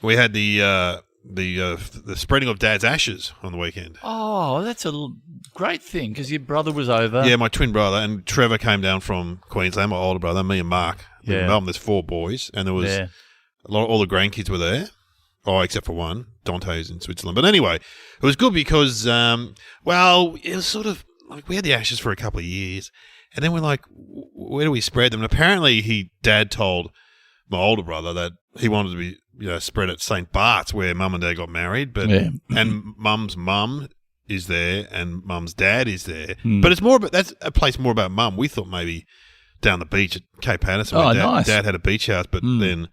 We had the spreading of Dad's ashes on the weekend. Oh, that's a great thing because your brother was over. Yeah, my twin brother and Trevor came down from Queensland. My older brother, me and Mark. Yeah. In Melbourne, there's 4 boys, and there was all the grandkids were there. Oh, except for one, Dante's in Switzerland. But anyway, it was good because, it was sort of like we had the ashes for a couple of years, and then we're like, where do we spread them? And apparently, Dad told my older brother that he wanted to be, spread at St. Bart's where Mum and Dad got married, and Mum's mum is there and Mum's dad is there, but it's that's a place more about Mum. We thought maybe down the beach at Cape Patterson. Oh, where nice. Dad had a beach house, but then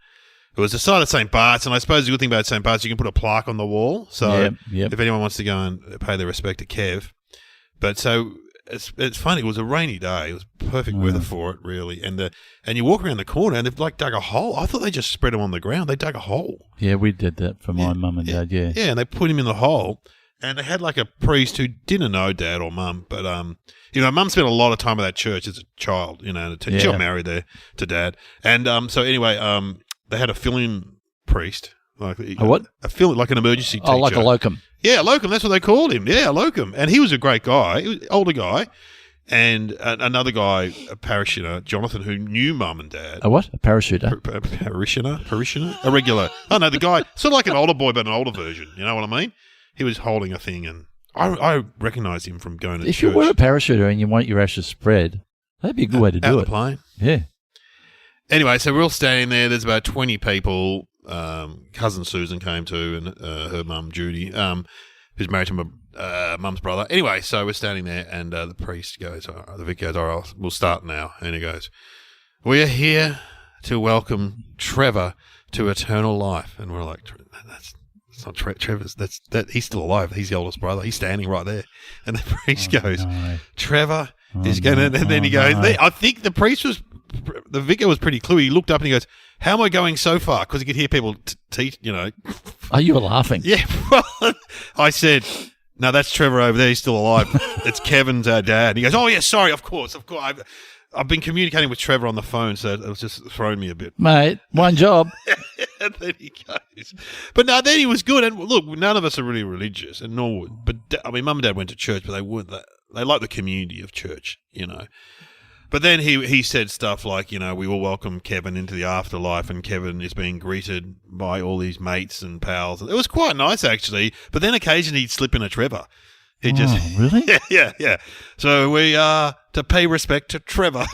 it was decided at St. Bart's, and I suppose the good thing about St. Bart's, you can put a plaque on the wall, so if anyone wants to go and pay their respect to Kev. But so it's funny. It was a rainy day. It was perfect weather for it, really. And you walk around the corner, and they've dug a hole. I thought they just spread him on the ground. They dug a hole. Yeah, we did that for my mum and dad. Yeah, yeah, and they put him in the hole. And they had a priest who didn't know Dad or Mum, but Mum spent a lot of time at that church as a child. She got married there to Dad, and so anyway, they had a fill-in priest, a what? A fill, like an emergency teacher. Oh, like a locum. Yeah, locum. That's what they called him. Yeah, locum, and he was a great guy. He was an older guy, and another guy, a parishioner, Jonathan, who knew Mum and Dad. A what? A parachuter? Parishioner? A regular. Oh no, the guy, sort of like an older boy, but an older version. You know what I mean? He was holding a thing, and I recognised him from going to church. If you were a parachuter and you want your ashes spread, that'd be a good way to do it. The plane. Yeah. Anyway, so we're all standing there. There's about 20 people. Cousin Susan came too, and her mum, Judy, who's married to my mum's brother. Anyway, so we're standing there, and the priest goes, the vicar goes, all right, we'll start now. And he goes, we are here to welcome Trevor to eternal life. And we're like, it's not Trevor's. He's still alive. He's the oldest brother. He's standing right there. And the priest goes, no. Trevor is going to, and then he goes, I think the vicar was pretty cluey. He looked up and he goes, how am I going so far? Because he could hear people teach, Oh, you were laughing. Yeah. Well, I said, no, that's Trevor over there. He's still alive. It's Kevin's our dad. And he goes, oh, yeah, sorry, of course. I've been communicating with Trevor on the phone, so it was just throwing me a bit. Mate, one job. And then he goes. But no, then he was good. And look, none of us are really religious, and nor would. But Mum and Dad went to church, but they weren't. They like the community of church, But then he said stuff like, we will welcome Kevin into the afterlife, and Kevin is being greeted by all these mates and pals. It was quite nice, actually. But then occasionally he'd slip in a Trevor. He just really? Yeah. So we are to pay respect to Trevor.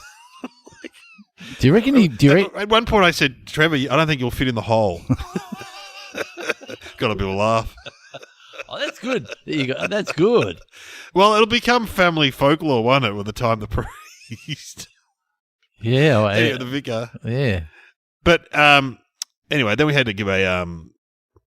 Do you reckon At one point I said, Trevor, I don't think you'll fit in the hole. Got a bit of a laugh. Oh, that's good. There you go. That's good. Well, it'll become family folklore, won't it, with the time the priest. Yeah. The vicar. Yeah. But anyway, then we had to give a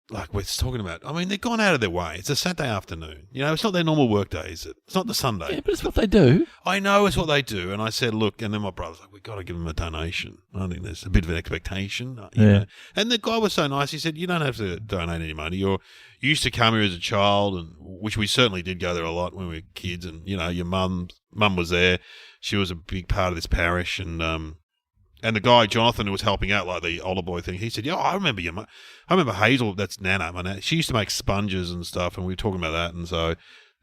like we're talking about. I mean, they've gone out of their way. It's a Saturday afternoon. It's not their normal work day, is it? It's not the Sunday. Yeah, but it's what they do. I know it's what they do. And I said, look, and then my brother's like, we've got to give them a donation. I think there's a bit of an expectation. You know? And the guy was so nice. He said, you don't have to donate any money. You used to come here as a child, and which we certainly did go there a lot when we were kids. And, your mum was there. She was a big part of this parish. And the guy, Jonathan, who was helping out, like the older boy thing, he said, I remember your mum. I remember Hazel, that's Nana. My Nana. She used to make sponges and stuff, and we were talking about that. And so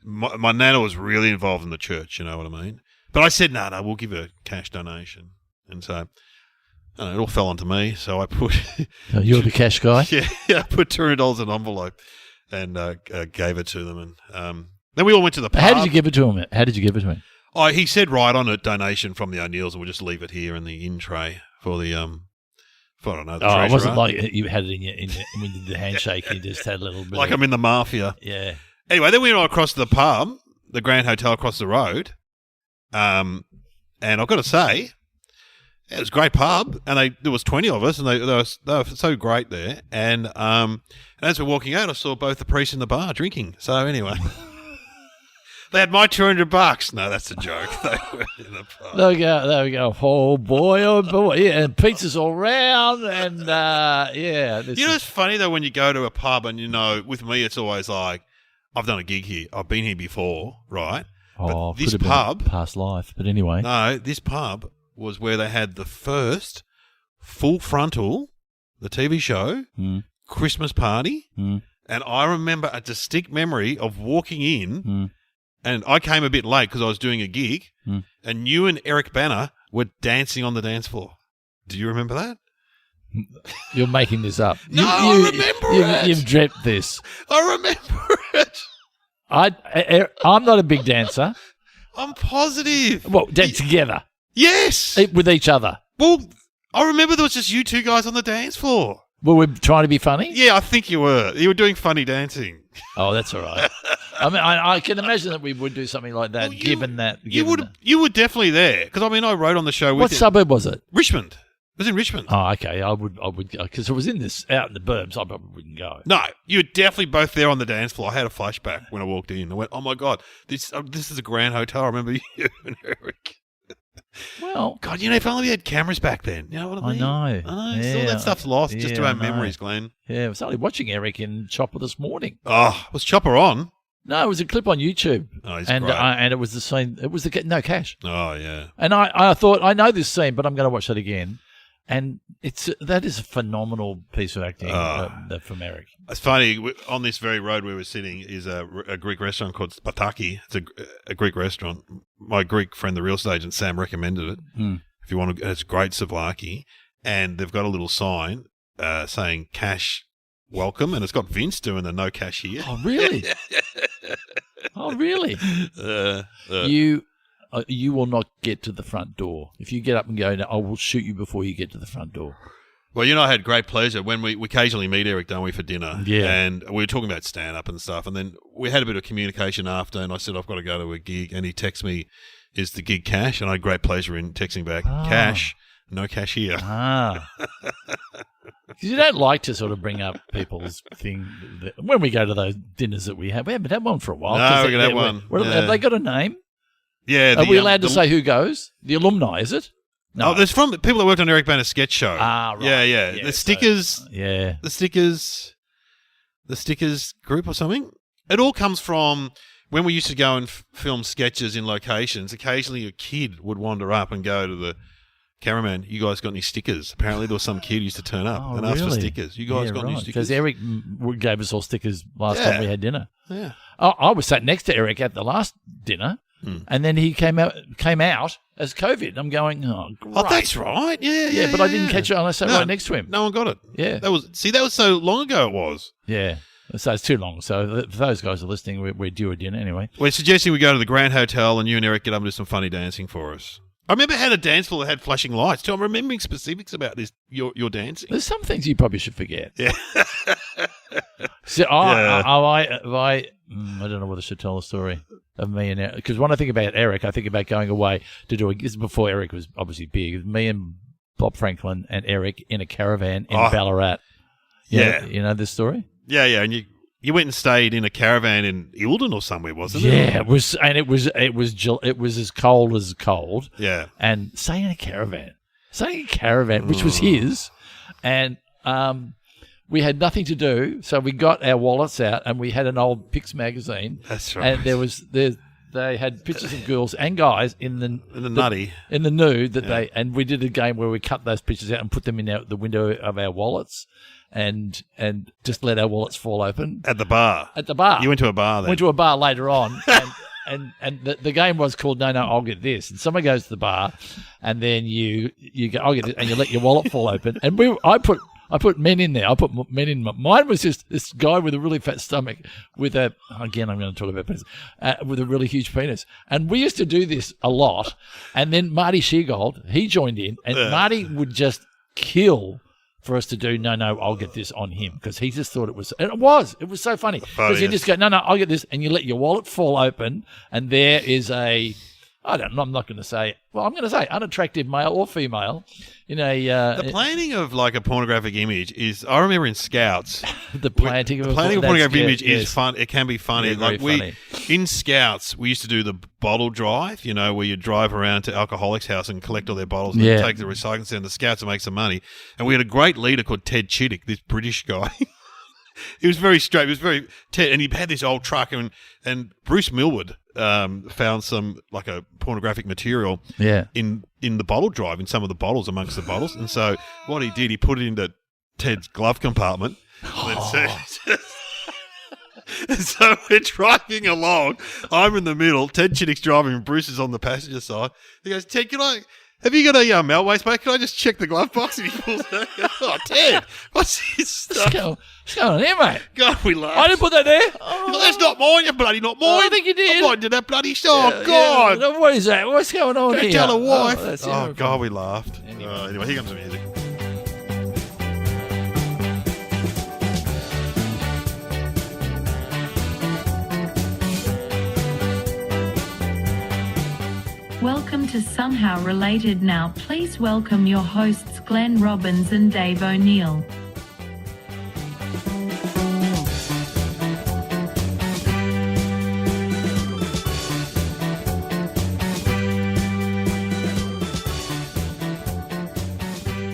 my Nana was really involved in the church, you know what I mean? But I said, no, we'll give a cash donation. And so it all fell onto me. So I put... You're the cash guy? Yeah, I put $200 in an envelope and gave it to them. And then we all went to the pub. How did you give it to him? Oh, he said right on it, donation from the O'Neills, and we'll just leave it here in the in tray for the I don't know. The treasurer. It wasn't like you had it in when you did the handshake. You just had a little bit. Like I'm in the mafia. Yeah. Anyway, then we went across to the pub, the Grand Hotel across the road, and I've got to say, it was a great pub, and there was 20 of us, and they were so great there. And as we're walking out, I saw both the priest and the bar drinking. So anyway. They had my $200. No, that's a joke. They were in the pub. There we go. Oh boy. Yeah, and pizzas all round, and yeah. It's funny though when you go to a pub, and with me, it's always like, I've done a gig here. I've been here before, right? Oh, but this pub, past life. But anyway, no, this pub was where they had the first Full Frontal, the TV show, Christmas party, and I remember a distinct memory of walking in, and I came a bit late because I was doing a gig, and you and Eric Banner were dancing on the dance floor. Do you remember that? You're making this up. No, I remember it. You've dreamt this. I remember it. I'm not a big dancer. I'm positive. Well, dance together. Yes. With each other. Well, I remember there was just you two guys on the dance floor. Were we trying to be funny? Yeah, I think you were. You were doing funny dancing. Oh, that's all right. I mean, I can imagine that we would do something like that, You were definitely there because I wrote on the show with What you. suburb was it? Richmond. It was in Richmond. Oh, okay. I would because it was out in the burbs. I probably wouldn't go. No, you were definitely both there on the dance floor. I had a flashback when I walked in. I went, "Oh my god, this is a grand hotel." I remember you and Eric. Well, God, if only we had cameras back then. You know what I mean? I know. Yeah, all that stuff's lost just to our memories, Glenn. Yeah, I was only watching Eric in Chopper this morning. Oh, was Chopper on? No, it was a clip on YouTube. Oh, he's and great. And it was the scene. It was the No Cash. Oh, yeah. And I thought I know this scene, but I'm going to watch that again. And that is a phenomenal piece of acting from Eric. It's funny, on this very road we were sitting is a Greek restaurant called Spartaki. It's a Greek restaurant. My Greek friend, the real estate agent, Sam, recommended it. If you want to, it's great souvlaki. And they've got a little sign saying cash welcome, and it's got Vince doing the no cash here. Oh, really? Oh, really? You will not get to the front door. If you get up and go, I will shoot you before you get to the front door. Well, I had great pleasure when we occasionally meet Eric, don't we, for dinner? Yeah. And we were talking about stand-up and stuff, and then we had a bit of communication after, and I said, I've got to go to a gig, and he texted me, is the gig cash? And I had great pleasure in texting back, cash, no cash here. Because you don't like to sort of bring up people's thing. When we go to those dinners that we haven't had one for a while. No, we're going to have one. Have they got a name? Yeah. Are we allowed to say who goes? The alumni, is it? No. Oh, there's from people that worked on Eric Banner's sketch show. Ah, right. Yeah. The stickers. The stickers group or something. It all comes from when we used to go and film sketches in locations. Occasionally a kid would wander up and go to the cameraman, you guys got any stickers? Apparently there was some kid who used to turn up and ask for stickers. You guys got any stickers? Because Eric gave us all stickers last time we had dinner. Yeah. I was sat next to Eric at the last dinner, and then he came out as COVID. I'm going, oh, great. Oh, that's right. Yeah. But I didn't catch it unless I sat right next to him. No one got it. Yeah. That was so long ago it was. Yeah. So it's too long. So for those guys who are listening, we're due a dinner anyway. We're suggesting we go to the Grand Hotel and you and Eric get up and do some funny dancing for us. I remember had a dance floor that had flashing lights too. I'm remembering specifics about this. Your dancing. There's some things you probably should forget. Yeah. So I don't know whether I should tell a story of me and Eric, because when I think about Eric, I think about going away to do this is before Eric was obviously big. It was me and Bob Franklin and Eric in a caravan in Ballarat. You know this story? Yeah, and you went and stayed in a caravan in Eildon or somewhere, wasn't it? Yeah, it was, and it was as cold as cold. Yeah, and staying in a caravan, which was his, and we had nothing to do, so we got our wallets out and we had an old Pix magazine. That's right. And they had pictures of girls and guys in the nude and we did a game where we cut those pictures out and put them in the window of our wallets. And just let our wallets fall open. At the bar? At the bar. You went to a bar then? Went to a bar later on. and the game was called No, I'll Get This. And someone goes to the bar and then you go, I'll get this, and you let your wallet fall open. And I put men in there. I put men in. Mine was just this guy with a really fat stomach with again, I'm going to talk about penis, with a really huge penis. And we used to do this a lot. And then Marty Sheargold, he joined in, and Marty would just kill for us to do No, I'll Get This on him, because he just thought it was so funny. Because you just go, No, I'll get this, and you let your wallet fall open, and there is I'm not going to say, well, I'm going to say unattractive male or female in the planting of like a pornographic image is, I remember in Scouts, the planting of a pornographic image is fun. It can be funny. Yeah, like in Scouts, we used to do the bottle drive, where you drive around to alcoholics' house and collect all their bottles and take the recycling center, the Scouts, and make some money. And we had a great leader called Ted Chittick, this British guy. He was very straight. He was very and he had this old truck, and Bruce Millwood found some like a pornographic material in the bottle drive, in some of the bottles, amongst the bottles. And so what he did, he put it into Ted's glove compartment, And so we're driving along. I'm in the middle. Ted Chittick's driving and Bruce is on the passenger side. He goes, Ted, have you got a Melways, mate? Can I just check the glove box? And he pulls it out. Oh, Ted, what's this stuff? What's going on here, mate? God, we laughed. I didn't put that there. Oh, that's not mine, you bloody not mine. I think you did. I might do that bloody stuff. Oh, God. Yeah, what is that? What's going on here? Tell the wife. that's Oh, it. God, we laughed. Anyway. Anyway, here comes the music. Welcome to Somehow Related Now. Please welcome your hosts Glenn Robbins and Dave O'Neill.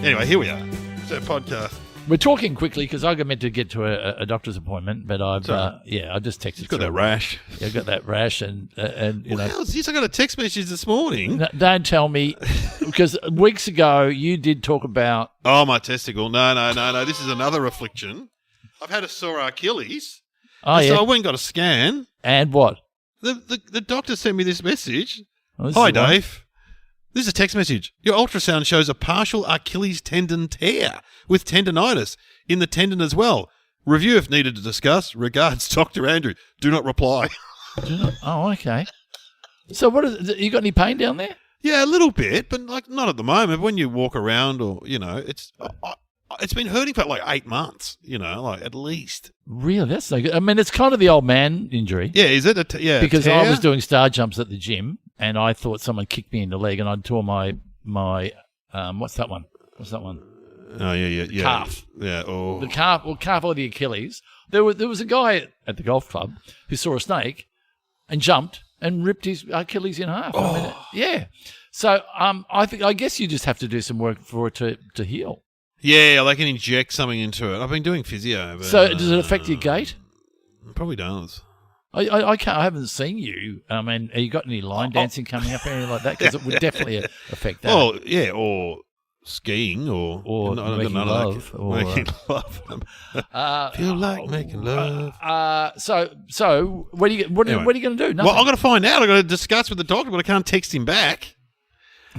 Anyway, here we are. It's a podcast. We're talking quickly because I got meant to get to a doctor's appointment, but I just texted. You've got that rash. Yeah, I got that rash, and you know. How's this? I got a text message this morning. No, don't tell me, because weeks ago you did talk about. Oh, my testicle. No. This is another affliction. I've had a sore Achilles. Oh, So yeah. I went and got a scan. And what? The doctor sent me this message. Oh, this Hi, is the one. Dave. This is a text message. Your ultrasound shows a partial Achilles tendon tear with tendonitis in the tendon as well. Review if needed to discuss. Regards, Dr. Andrew. Do not reply. Oh, okay. So what is? You got any pain down there? Yeah, a little bit, but like not at the moment. When you walk around, or it's been hurting for like 8 months. Like at least. Really? That's no good. I mean, it's kind of the old man injury. Yeah, is it? Because tear? I was doing star jumps at the gym, and I thought someone kicked me in the leg, and I tore my what's that one? Oh yeah. Calf. Yeah. Oh. The calf or the Achilles. There was a guy at the golf club who saw a snake and jumped and ripped his Achilles in half. Oh. I mean, yeah. So I guess you just have to do some work for it to heal. Yeah, they can inject something into it. I've been doing physio. But, So does it affect your gait? Probably does. I haven't seen you. I mean, have you got any line dancing coming up or anything like that? Because it would definitely affect that. Oh, yeah, or skiing, or Or making love, or, making love. Feel like making love. So what are you going to do? Nothing. Well, I'm going to find out. I've got to discuss with the doctor, but I can't text him back.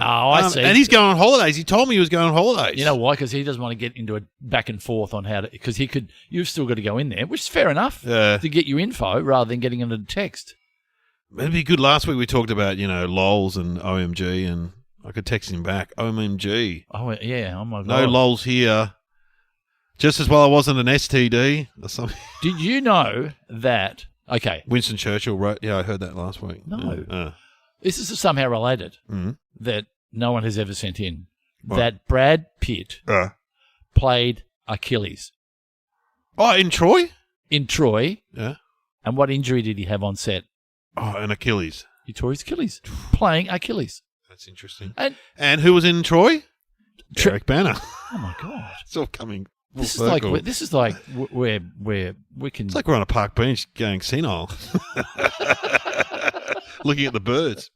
Oh, I see. And he's going on holidays. He told me he was going on holidays. You know why? Because he doesn't want to get into a back and forth on how to. Because he could. You've still got to go in there, which is fair enough to get your info rather than getting into the text. It'd be good. Last week we talked about LOLs and OMG, and I could text him back. OMG. Oh yeah. Oh my god. No LOLs here. Just as well I wasn't an STD or something. Did you know that? Okay. Winston Churchill wrote. Yeah, I heard that last week. No. This is somehow related that no one has ever sent in. What? That Brad Pitt played Achilles Oh, in Troy? in Troy. Yeah. And what injury did he have on set? Oh, and Achilles. He tore his Achilles playing Achilles. That's interesting. And who was in Troy? Eric Banner. oh my god, It's all coming full this circle. is like where we can. It's like we're on a park bench going senile. Looking at the birds.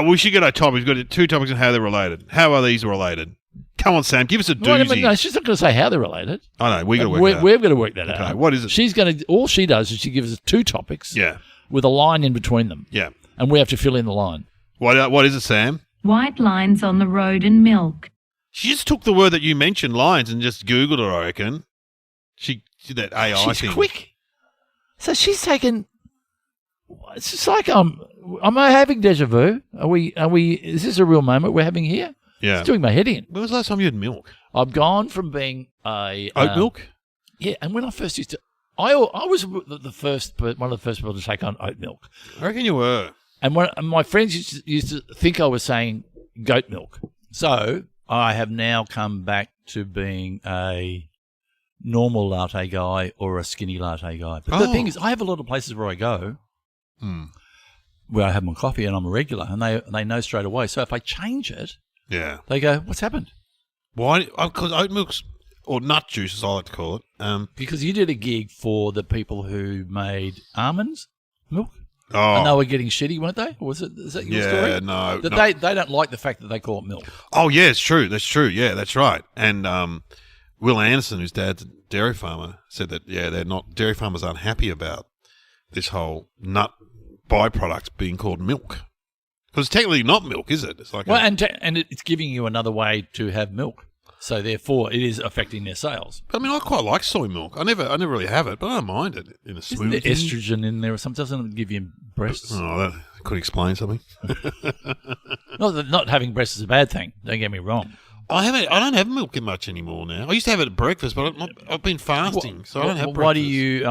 We should get our topics. We've got 2 topics on how they're related. How are these related? Come on, Sam. Give us a doozy. No, she's not going to say how they're related. I know. We've got to work it out. We've got to work that Okay, out. what is it? She's going to. All she does is she gives us 2 topics. Yeah. With a line in between them. Yeah. And we have to fill in the line. What is it, Sam? White lines on the road and milk. She just took the word that you mentioned, lines, and just Googled it, I reckon. She did that AI She's thing. quick. So she's taken. It's just like am I having deja vu? Are we? Is this a real moment we're having here? Yeah. It's doing my head in. When was the last time you had milk? I've gone from being a Oat milk? Yeah, and when I first used to, I was one of the first people to take on oat milk, I reckon you were. and my friends used to think I was saying goat milk. So I have now come back to being a normal latte guy or a skinny latte guy. But the thing is, I have a lot of places where I go where I have my coffee and I'm a regular, and they know straight away. So if I change it, Yeah. they go, "What's happened?" Why? Because oat milk's, or nut juice as I like to call it. Because you did a gig for the people who made almonds milk. Oh, And they were getting shitty, weren't they? Or is that your story? yeah, no. That no. they don't like the fact that they call it milk. Oh, yeah, it's true. That's true. Yeah, that's right. And Will Anderson, whose dad's dairy farmer, said that, dairy farmers aren't happy about this whole nut byproduct being called milk. Because it's technically not milk, is it? It's like and it's giving you another way to have milk. So therefore, it is affecting their sales. But I mean, I quite like soy milk. I never really have it, but I don't mind it in a Isn't smoothie. there estrogen in there or something? Doesn't it give you breasts? Oh, that could explain something. Not that not having breasts is a bad thing. Don't get me wrong. I don't have milk much anymore now. I used to have it at breakfast, but I've been fasting, so I don't have breakfast. Why do you?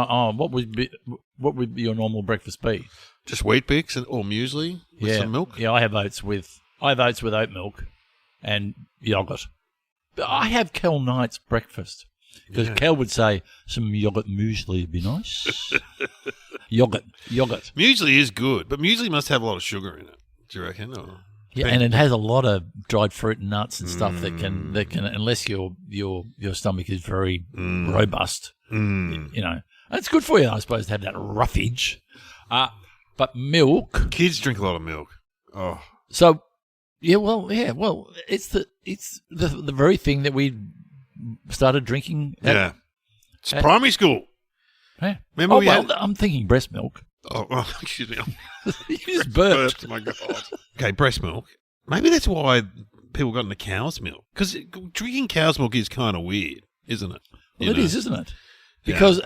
What would your normal breakfast be? Just Wheat Bix or muesli with some milk? Yeah, I have oats with oat milk and yogurt. But I have Kel Knight's breakfast because Kel would say some yogurt muesli would be nice. Yogurt. Muesli is good, but muesli must have a lot of sugar in it. Do you reckon? Or Yeah, and it has a lot of dried fruit and nuts and stuff that can unless your stomach is very robust, you know, it's good for you, I suppose, to have that roughage. But milk, kids drink a lot of milk. Oh, so it's the very thing that we started drinking. It's primary school. Yeah. Remember I'm thinking breast milk. Oh, excuse me. You just burped. Oh my God. Okay, breast milk. Maybe that's why people got into cow's milk. Because drinking cow's milk is kind of weird, isn't it? Well, it is, isn't it? Because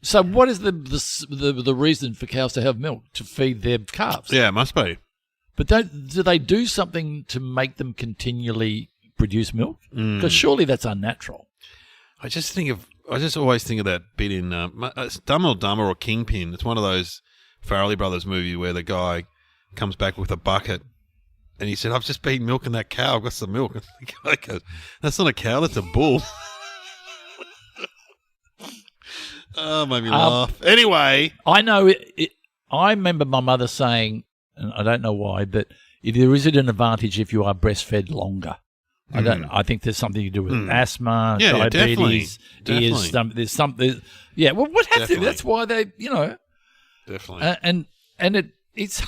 so what is the reason for cows to have milk? To feed their calves? Yeah, it must be. But do they do something to make them continually produce milk? Because surely that's unnatural. I just always think of that bit in Dumb or Dumber or Kingpin. It's one of those Farrelly Brothers movie where the guy comes back with a bucket and he said, "I've just been milking that cow. I've got some milk." And the guy goes, "That's not a cow, that's a bull." Oh, made me laugh. Anyway. I know I remember my mother saying, and I don't know why, but there is an advantage if you are breastfed longer. I think there's something to do with asthma, diabetes. Definitely. There's something. Yeah. Well, what has to? That's why they, Definitely. It's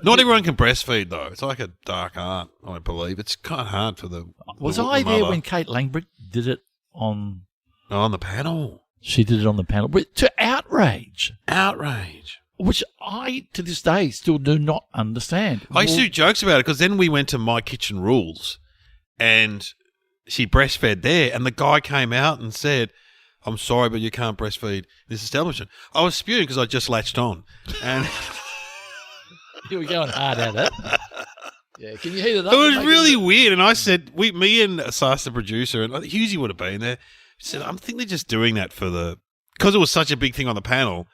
not everyone can breastfeed though. It's like a dark art, I believe. It's kind of hard for the. Was the I mother. there when Kate Langbrick did it on? On the panel. She did it on the panel to outrage. Outrage. Which I, to this day, still do not understand. I used to do jokes about it because then we went to My Kitchen Rules and she breastfed there and the guy came out and said, "I'm sorry, but you can't breastfeed this establishment." I was spewing because I just latched on. And you were going hard at it. Yeah, can you heat it up? It was really weird. And I said, me and Sas, the producer, and Husey would have been there, said, "I think they're just doing that because it was such a big thing on the panel.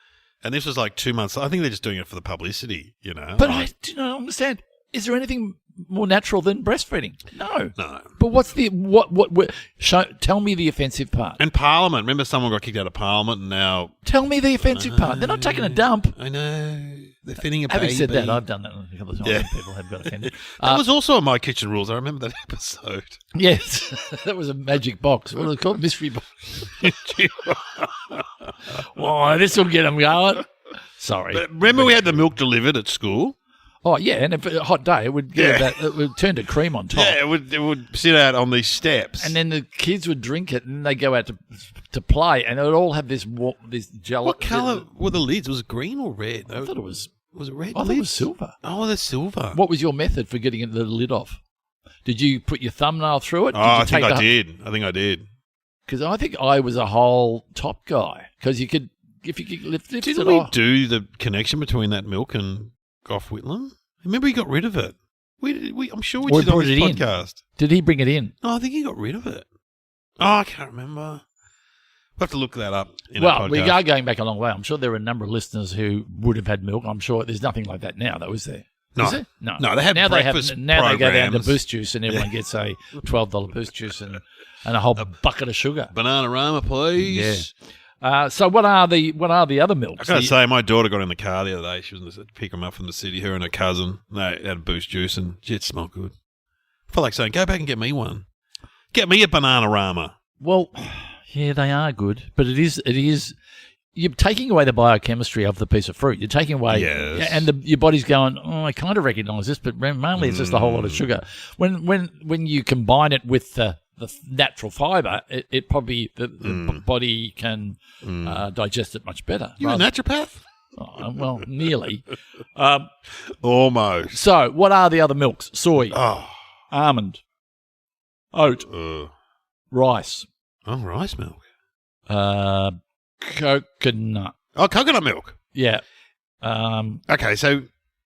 And this was like 2 months. I think they're just doing it for the publicity, you know." But I do not understand. Is there anything more natural than breastfeeding? No. No. But what's tell me the offensive part. And Parliament. Remember someone got kicked out of Parliament and now... Tell me the offensive part. They're not taking a dump. I know. They're feeding a baby. Having said that, I've done that a couple of times when people have got offended. That was also on My Kitchen Rules. I remember that episode. Yes. That was a magic box. What was it called? Mystery box. Why, this will get them going. Sorry. But remember we had the milk delivered at school? Oh, yeah, and if a hot day, it would it would turn to cream on top. Yeah, it would sit out on these steps. And then the kids would drink it, and they go out to play, and it would all have this gel. What colour were the lids? Was it green or red? I thought it was... Was it red? I thought it was silver. Oh, they're silver. What was your method for getting the lid off? Did you put your thumbnail through it? I think I did. Because I think I was a whole top guy. Because you could... If you could lift it Didn't we do the connection between that milk and Gough Whitlam? Remember he got rid of it. I'm sure we did on this podcast. Did he bring it in? No, I think he got rid of it. Oh, I can't remember. We'll have to look that up in a podcast. We are going back a long way. I'm sure there are a number of listeners who would have had milk. I'm sure there's nothing like that now, though, is there? No. Is there? No. No, they have breakfast Now they go down to programs. Boost Juice and everyone gets a $12 Boost Juice and a whole bucket of sugar. Bananarama, please. Yeah. So what are the other milks? I gotta say, my daughter got in the car the other day. She was to pick them up from the city. Her and her cousin. They had a Boost Juice, and it smelled good. I felt like saying, "Go back and get me one. Get me a Bananarama." Well, yeah, they are good, but it is. You're taking away the biochemistry of the piece of fruit. You're taking away, and your body's going, "Oh, I kind of recognise this," but mainly it's just a whole lot of sugar. When you combine it with the natural fibre, it probably the body can digest it much better. You a naturopath? Well, nearly. Almost. So, what are the other milks? Soy, Oh. almond, oat, rice, Rice milk. coconut. Oh, coconut milk. Yeah. Okay, so,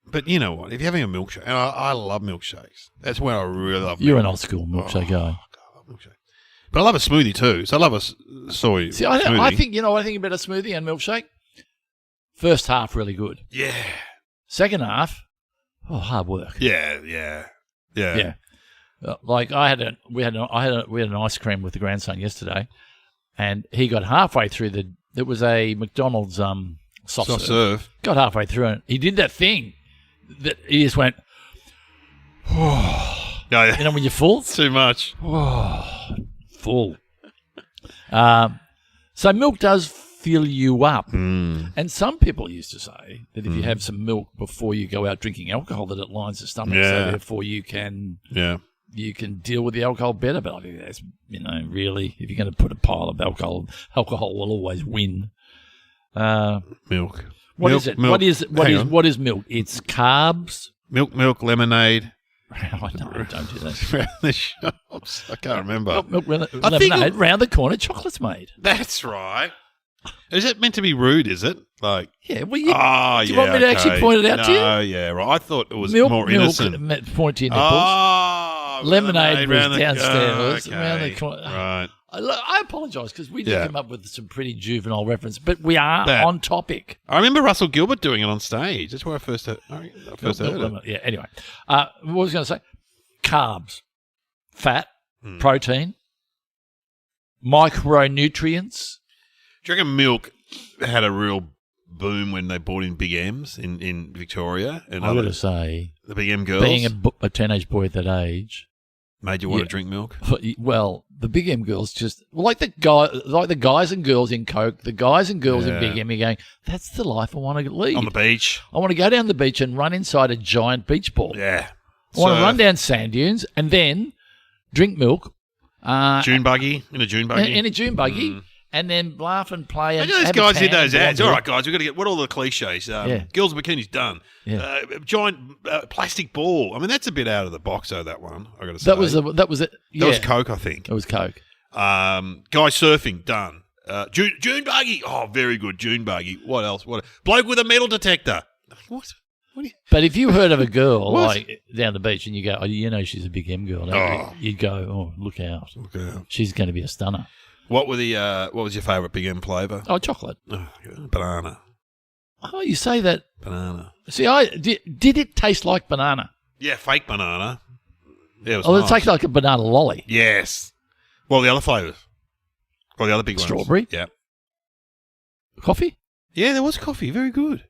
but you know what? If you're having a milkshake, and I love milkshakes. That's where I really love You're an milk. old school milkshake guy. God, I love milkshake. But I love a smoothie too. So I love a soy See, smoothie. I think, what I think about a smoothie and milkshake? First half, really good. Yeah. Second half, hard work. Yeah. Yeah. Like we had an ice cream with the grandson yesterday, and he got halfway through it was a McDonald's soft serve. Got halfway through it. He did that thing that he just went, Yeah. when you're full? Too much. Full. So milk does fill you up. And some people used to say that if you have some milk before you go out drinking alcohol, that it lines the stomach, so therefore you can deal with the alcohol better. But I think that's, really, if you're going to put a pile of alcohol will always win. Milk. What is it? What is milk? It's carbs. Milk, lemonade. No, don't do that. Around the shops. I can't remember. Milk lemonade. Round the corner, chocolate's made. That's right. Is it meant to be rude, is it? Like, yeah, well, do you want me to actually point it out to you? Oh, yeah, right. I thought it was Milk, more innocent. Point to your nipples. Oh, Lemonade was round the- downstairs, okay. around the corner. Right. I apologise because we did come up with some pretty juvenile reference, but we are on topic. I remember Russell Gilbert doing it on stage. That's where I first heard it. Yeah, anyway. What was I going to say? Carbs, fat, protein, micronutrients. Do you reckon milk had a real boom when they brought in Big M's in Victoria? And I've got to say, the Big M girls being a teenage boy at that age, made you want to drink milk? Well, the Big M girls like the guys and girls in Coke, the guys and girls in Big M, you're going, that's the life I want to lead. On the beach. I want to go down the beach and run inside a giant beach ball. Yeah. I want to run down sand dunes and then drink milk. June buggy, in a June buggy. In a June buggy. And then laugh and play. And those guys did those ads. All right, guys, we've got to get all the cliches. Girls in bikinis done. Yeah. Giant plastic ball. I mean, that's a bit out of the box, though, that one, I got to say. That was it. Yeah. That was Coke, I think. It was Coke. Guy surfing, done. June buggy. Oh, very good, June buggy. What else? Bloke with a metal detector. What? But if you heard of a girl like down the beach and you go, she's a Big M girl, you'd go, look out. She's going to be a stunner. What was your favourite Big M flavour? Oh, chocolate. Oh, banana. Oh, you say that. Banana. See, did it taste like banana? Yeah, fake banana. Yeah, it was nice. It tastes like a banana lolly. Yes. Well, the other flavours. Well, the other big ones. Strawberry? Yeah. Coffee? Yeah, there was coffee. Very good.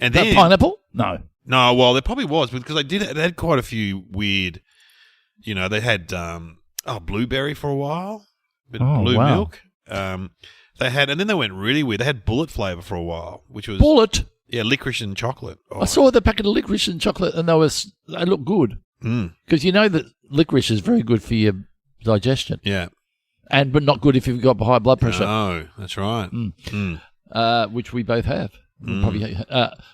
And then pineapple? No. No, well, there probably was because they had quite a few weird, they had blueberry for a while. Blue milk. They had, and then they went really weird. They had bullet flavour for a while, which was bullet. Yeah, licorice and chocolate. Oh. I saw the packet of licorice and chocolate, and they look good because you know that licorice is very good for your digestion. Yeah, but not good if you've got high blood pressure. No, that's right. Which we both have. Probably.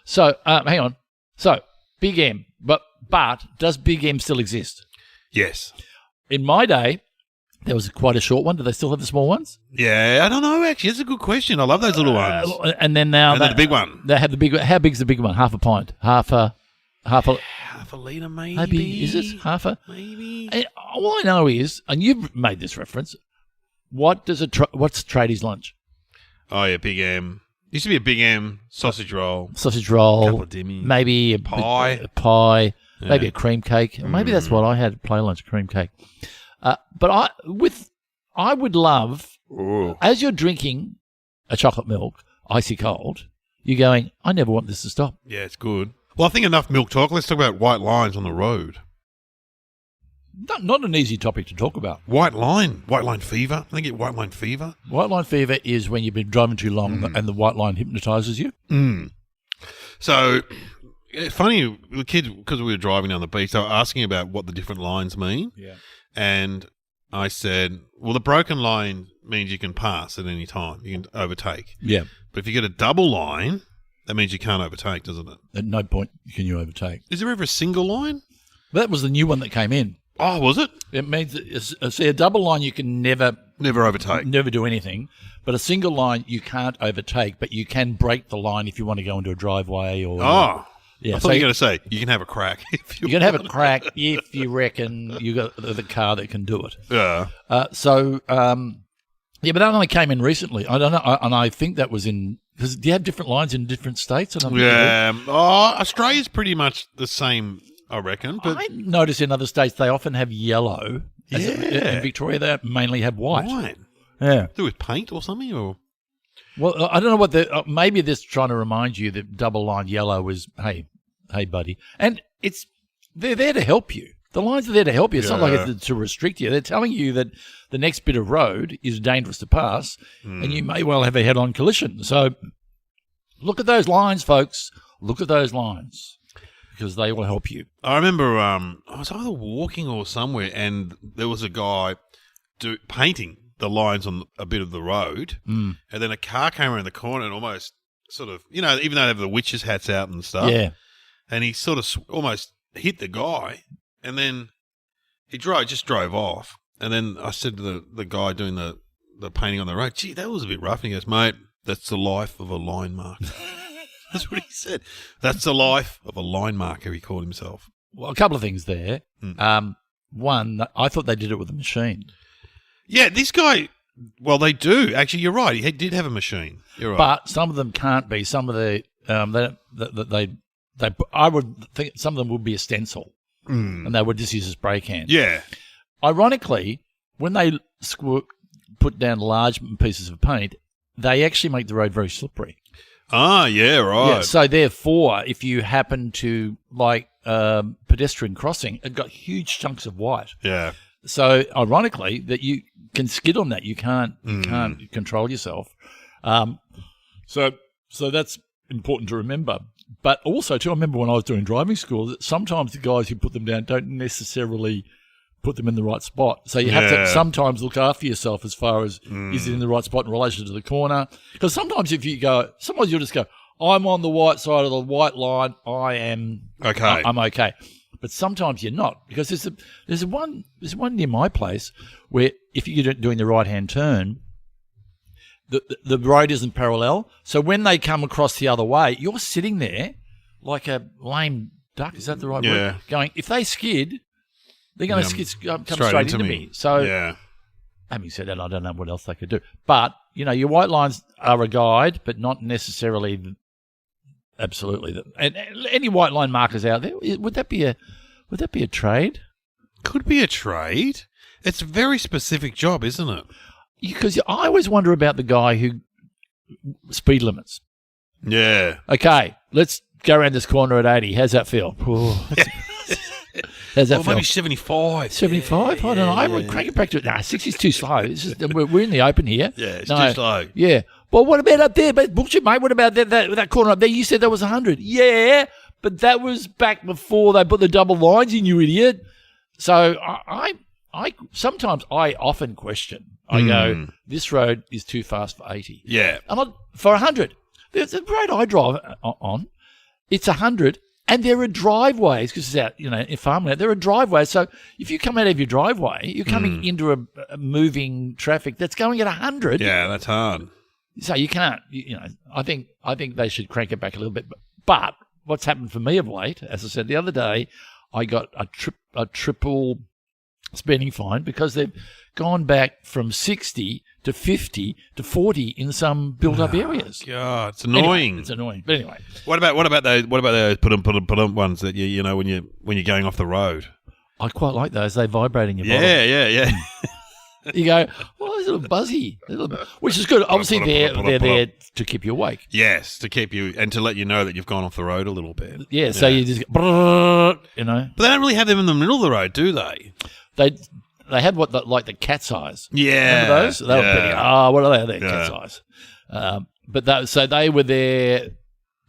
So hang on. So Big M, but does Big M still exist? Yes. In my day, there was quite a short one. Do they still have the small ones? Yeah, I don't know, actually. That's a good question. I love those little ones. And then now... the big one. They have the big one. How big's the big one? Half a pint? Half a litre, maybe. Maybe. Is it? Maybe. And all I know is, and you've made this reference, what's tradies' lunch? Oh, yeah, Big M. Used to be a Big M sausage roll. Sausage roll. Couple of dimmies. Maybe a pie. Yeah. Maybe a cream cake. Maybe that's what I had at play lunch, cream cake. But I would love, as you're drinking a chocolate milk, icy cold, you're going, I never want this to stop. Yeah, it's good. Well, I think enough milk talk. Let's talk about white lines on the road. Not an easy topic to talk about. White line fever. I think you get white line fever. White line fever is when you've been driving too long and the white line hypnotises you. So, it's funny, the kids, because we were driving down the beach, they were asking about what the different lines mean. Yeah. And I said, well, the broken line means you can pass at any time. You can overtake. Yeah. But if you get a double line, that means you can't overtake, doesn't it? At no point can you overtake. Is there ever a single line? But that was the new one that came in. Oh, was it? It means that, see, a double line you can never overtake. Never do anything. But a single line you can't overtake, but you can break the line if you want to go into a driveway or. Oh. Yeah, I thought you were going to say you can have a crack. If you can have a crack if you reckon you got the car that can do it. Yeah. Yeah, but that only came in recently. I don't know, and I think that was in. Do you have different lines in different states? Yeah. Oh, Australia's pretty much the same, I reckon. But I notice in other states they often have yellow. Yeah. In Victoria, they mainly have white. White. Yeah. Do with paint or something, or. Well, I don't know what maybe they're trying to remind you that double line yellow is, hey, buddy. And they're there to help you. The lines are there to help you. It's not like it's to restrict you. They're telling you that the next bit of road is dangerous to pass and you may well have a head-on collision. So look at those lines, folks. Look at those lines because they will help you. I remember I was either walking or somewhere and there was a guy painting the lines on a bit of the road, and then a car came around the corner and almost sort of, even though they have the witches' hats out and stuff, and he sort of almost hit the guy, and then he just drove off. And then I said to the guy doing the painting on the road, gee, that was a bit rough. And he goes, mate, that's the life of a line marker. That's what he said. That's the life of a line marker, he called himself. Well, a couple of things there. One, I thought they did it with a machine. Yeah, this guy, well, they do. Actually, you're right. He did have a machine. You're right. But some of them can't be. Some of the, I would think some of them would be a stencil. And they would just use a spray can. Yeah. Ironically, when they put down large pieces of paint, they actually make the road very slippery. Ah, yeah, right. Yeah, so therefore, if you happen to, like pedestrian crossing, it got huge chunks of white. Yeah. So ironically, that you can skid on that. You can't control yourself. So that's important to remember. But also, too, I remember when I was doing driving school that sometimes the guys who put them down don't necessarily put them in the right spot. So you have to sometimes look after yourself as far as is it in the right spot in relation to the corner. Because sometimes sometimes you'll just go, I'm on the white side of the white line. I am okay. I'm okay. But sometimes you're not, because there's one near my place where if you're doing the right-hand turn, the road isn't parallel. So when they come across the other way, you're sitting there like a lame duck. Is that the right word? Going, if they skid, they're going to come straight into me. So having said that, I don't know what else they could do. But, your white lines are a guide, but not necessarily absolutely. And any white line markers out there, would that be a trade? Could be a trade. It's a very specific job, isn't it? Because I always wonder about the guy who speed limits. Yeah. Okay, let's go around this corner at 80. How's that feel? How's that feel? Maybe 75. 75? I don't know. I would crank it back to it. 60's too slow. We're in the open here. Yeah, it's too slow. Yeah. Well, what about up there? But bullshit, mate. What about that corner up there? You said that was 100. Yeah, but that was back before they put the double lines in, you idiot. So I sometimes I often question. I go, this road is too fast for 80. Yeah. And for 100. The road I drive on, it's 100, and there are driveways, because it's out, in farmland, there are driveways. So if you come out of your driveway, you're coming into a moving traffic that's going at 100. Yeah, that's hard. So you can't, I think they should crank it back a little bit. But what's happened for me of late, as I said the other day, I got a triple speeding fine because they've gone back from 60 to 50 to 40 in some built-up areas. God, it's annoying. Anyway, it's annoying. But anyway, what about those put ones that when you're going off the road? I quite like those. They vibrate in your bottom. Yeah. You go, well, it's a little buzzy, which is good. Obviously, they're there to keep you awake. Yes, to keep you and to let you know that you've gone off the road a little bit. Yeah, so you just go, But they don't really have them in the middle of the road, do they? They had like the cat's eyes. Yeah. Remember those? They were pretty. What are they? They're cat's eyes. But so they were there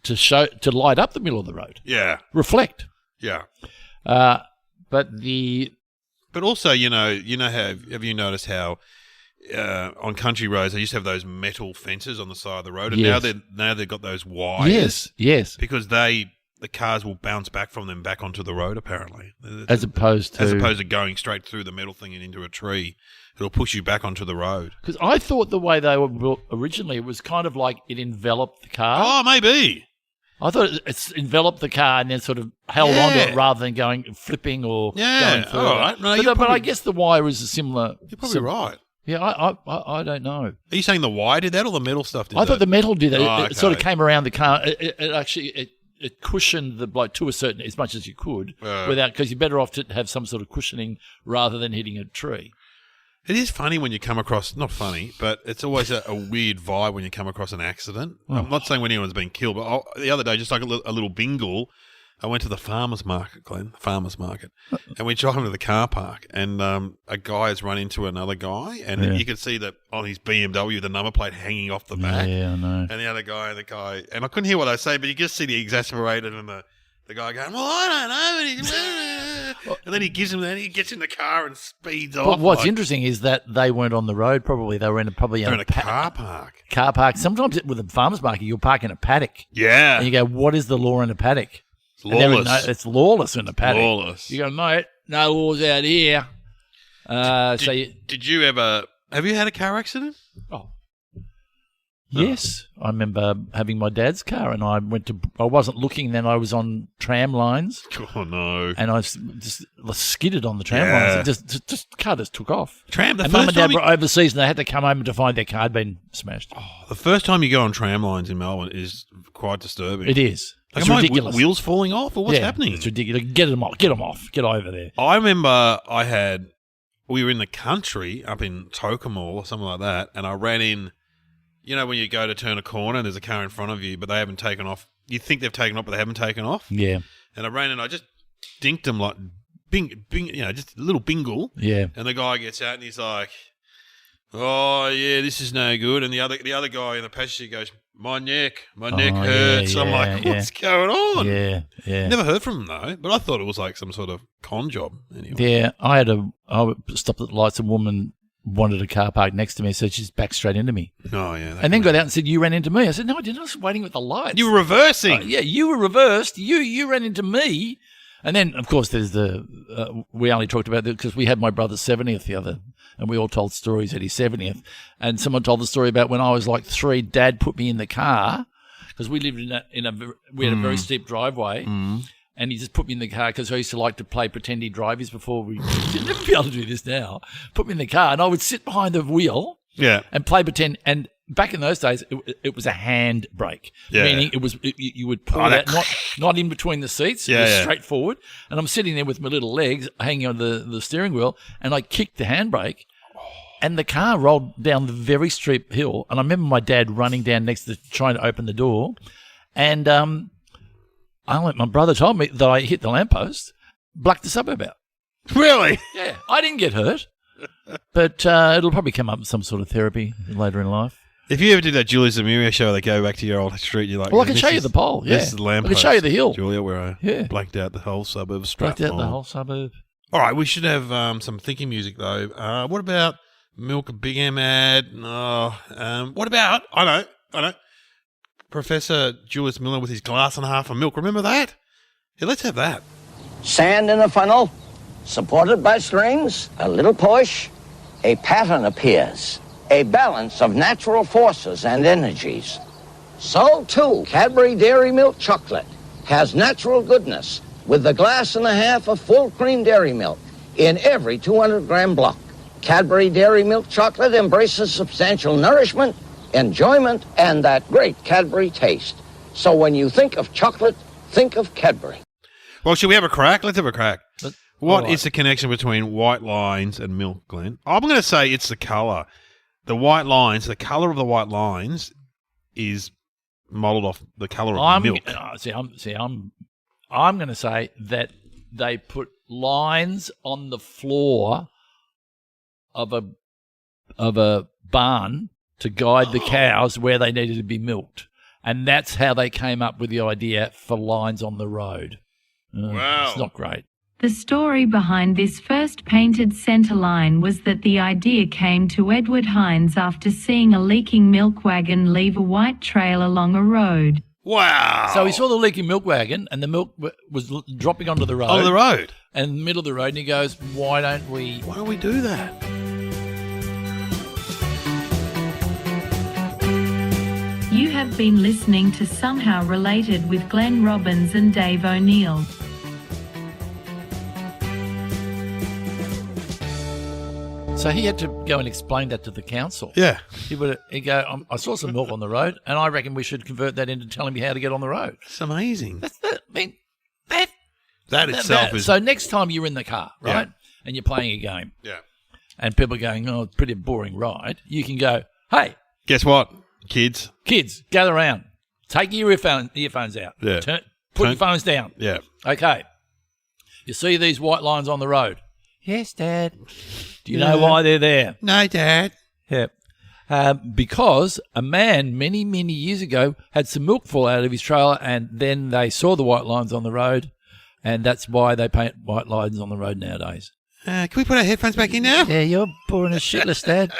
to light up the middle of the road. Yeah. Reflect. Yeah. But the But also, have you noticed how on country roads they used to have those metal fences on the side of the road, and Yes. now they've got those wires. Yes. Because the cars will bounce back from them back onto the road, apparently. As opposed to going straight through the metal thing and into a tree. It'll push you back onto the road. because I thought the way they were built originally it was kind of like it enveloped the car. Oh, maybe. I thought it's enveloped the car and then sort of held onto it rather than flipping or going further. All right. No, But I guess the wire is a similar. You're probably right. Yeah, I don't know. Are you saying the wire did that or the metal stuff did that? I thought the metal did that. Oh, It sort of okay. came around the car. It actually cushioned the bloke to a certain as much as you could without because you're better off to have some sort of cushioning rather than hitting a tree. It is funny when you come across, not funny, but it's always a weird vibe when you come across an accident. I'm not saying when anyone's been killed, but the other day, just like a little bingle, I went to the farmer's market, Glenn, and we drove into the car park, and a guy has run into another guy, and you could see that on his BMW, the number plate hanging off the back. Yeah, I know. And the other guy, and I couldn't hear what they say, but you just see the exasperated and the guy going, well, I don't know. And then he gets in the car and speeds off. But what's interesting is that they weren't on the road. Probably they were in a car park. Car park. Sometimes with a farmer's market, you'll park in a paddock. Yeah. And you go, what is the law in a paddock? It's lawless. It's lawless in a paddock. Lawless. You go, mate, no laws out here. Did you ever have you had a car accident? Oh. Yes, I remember having my dad's car, and I wasn't looking. Then I was on tram lines. Oh no! And I just skidded on the tram lines. And just car just took off. And Mum and Dad were overseas, and they had to come home to find their car had been smashed. Oh, the first time you go on tram lines in Melbourne is quite disturbing. It is. Like, It's ridiculous. Wheels falling off, or what's happening? It's ridiculous. Get them off. Get over there. I remember we were in the country up in Tokemore or something like that, and I ran in. You know, when you go to turn a corner and there's a car in front of you, but they haven't taken off. You think they've taken off, but they haven't taken off. Yeah. And I ran and I just dinked them like bing, just a little bingle. Yeah. And the guy gets out and he's like, "Oh yeah, this is no good." And the other guy in the passenger seat goes, "My neck hurts." I'm like, "What's going on?" Yeah. Never heard from him though, but I thought it was like some sort of con job. Anyway. Yeah, I stopped at the lights. A woman wanted a car park next to me, so she's backed straight into me. Oh, yeah. And then got out and said, "You ran into me." I said, "No, I didn't. I was waiting at the lights." You were reversing. Yeah, you were reversed. You ran into me. And then, of course, there's we only talked about that because we had my brother's 70th and we all told stories at his 70th. And someone told the story about when I was like 3, Dad put me in the car because we lived we had a very steep driveway. And he just put me in the car because I used to like to play pretend he drivers before we you'd never be able to do this now. Put me in the car and I would sit behind the wheel and play pretend. And back in those days, it was a hand brake, meaning you would pull that not in between the seats, straight forward. And I'm sitting there with my little legs hanging on the steering wheel, and I kicked the handbrake. And the car rolled down the very steep hill. And I remember my dad running down next to trying to open the door. And my brother told me that I hit the lamppost, blacked the suburb out. Really? Yeah. I didn't get hurt, but it'll probably come up in some sort of therapy later in life. If you ever did that Julia Zamiria show, they go back to your old street, you're like, well, I can show you the pole. Yeah. This is the lamppost. I can show you the hill. Julia, where I blanked out the whole suburb. Blanked out the whole suburb. All right, we should have some thinking music, though. What about Milk Big M ad? No. What about, I know. Professor Julius Miller with his glass and a half of milk. Remember that? Yeah, let's have that. Sand in a funnel, supported by strings, a little push, a pattern appears, a balance of natural forces and energies. So, too, Cadbury Dairy Milk Chocolate has natural goodness with the glass and a half of full cream dairy milk in every 200-gram block. Cadbury Dairy Milk Chocolate embraces substantial nourishment, enjoyment, and that great Cadbury taste. So when you think of chocolate, think of Cadbury. Well, should we have a crack? Let's have a crack. What is the connection between white lines and milk, Glenn? I'm going to say it's the colour. The white lines, the colour of the white lines is modelled off the colour of milk. I'm going to say that they put lines on the floor of a barn to guide the cows where they needed to be milked. And that's how they came up with the idea for lines on the road. Wow. It's not great. The story behind this first painted centre line was that the idea came to Edward Hines after seeing a leaking milk wagon leave a white trail along a road. Wow. So he saw the leaking milk wagon, and the milk was dropping onto the road. On the road. And in the middle of the road, and he goes, why don't we do that? You have been listening to Somehow Related with Glenn Robbins and Dave O'Neill. So he had to go and explain that to the council. Yeah. He'd go, I saw some milk on the road, and I reckon we should convert that into telling me how to get on the road. It's amazing. That itself is... So next time you're in the car, right, Yeah. and you're playing a game, Yeah. and people are going, oh, it's a pretty boring ride, you can go, hey, Guess what, kids? gather around. Take your earphones out. Yeah. Put your phones down. Yeah. Okay. You see these white lines on the road? Yes, Dad. Do you know why they're there? No, Dad. Yeah. Because a man many, many years ago had some milk fall out of his trailer, and then they saw the white lines on the road, and that's why they paint white lines on the road nowadays. Can we put our headphones back in now? Yeah, you're boring as shitless, Dad.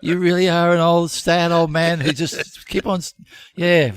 You really are an old, sad old man who just keep on... Yeah.